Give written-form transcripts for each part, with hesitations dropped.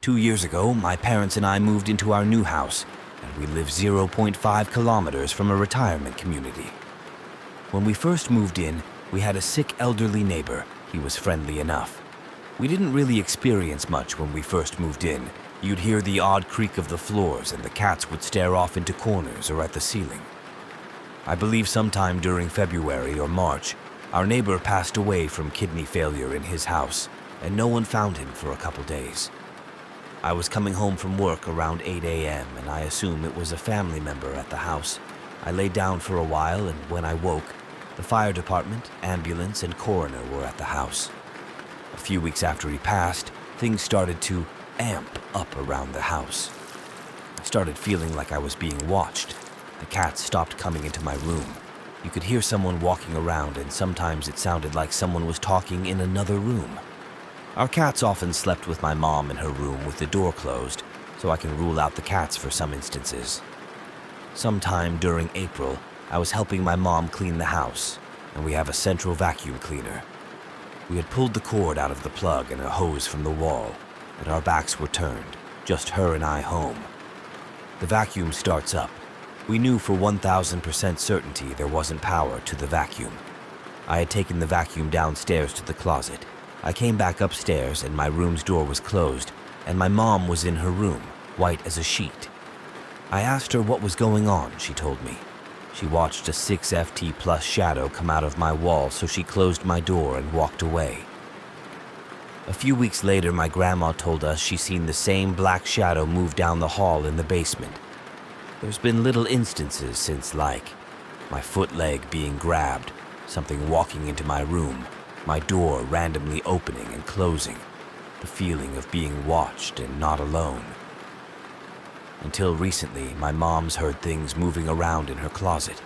2 years ago, my parents and I moved into our new house, and we live 0.5 kilometers from a retirement community. When we first moved in, we had a sick elderly neighbor. He was friendly enough. We didn't really experience much when we first moved in. You'd hear the odd creak of the floors, and the cats would stare off into corners or at the ceiling. I believe sometime during February or March, our neighbor passed away from kidney failure in his house, and no one found him for a couple days. I was coming home from work around 8 a.m., and I assume it was a family member at the house. I laid down for a while, and when I woke, the fire department, ambulance, and coroner were at the house. A few weeks after he passed, things started to amp up around the house. I started feeling like I was being watched. The cats stopped coming into my room. You could hear someone walking around, and sometimes it sounded like someone was talking in another room. Our cats often slept with my mom in her room with the door closed, so I can rule out the cats for some instances. Sometime during April, I was helping my mom clean the house, and we have a central vacuum cleaner. We had pulled the cord out of the plug and a hose from the wall, and our backs were turned, just her and I home. The vacuum starts up. We knew for 1,000% certainty there wasn't power to the vacuum. I had taken the vacuum downstairs to the closet. I came back upstairs and my room's door was closed, and my mom was in her room, white as a sheet. I asked her what was going on, she told me. She watched a 6FT plus shadow come out of my wall, so she closed my door and walked away. A few weeks later, my grandma told us she seen the same black shadow move down the hall in the basement. There's been little instances since, like my foot leg being grabbed, something walking into my room, my door randomly opening and closing, the feeling of being watched and not alone. Until recently, my mom's heard things moving around in her closet.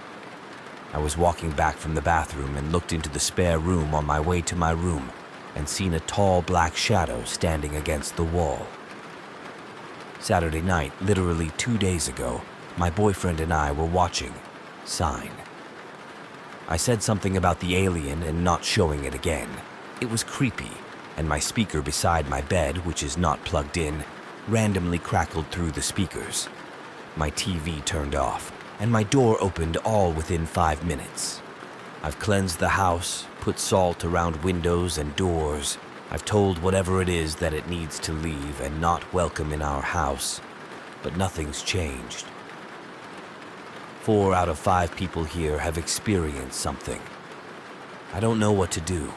I was walking back from the bathroom and looked into the spare room on my way to my room and seen a tall black shadow standing against the wall. Saturday night, literally 2 days ago, my boyfriend and I were watching Sign. I said something about the alien and not showing it again. It was creepy, and my speaker beside my bed, which is not plugged in, randomly crackled through the speakers. My TV turned off, and my door opened all within 5 minutes. I've cleansed the house, put salt around windows and doors. I've told whatever it is that it needs to leave and not welcome in our house, but nothing's changed. 4 out of 5 people here have experienced something. I don't know what to do.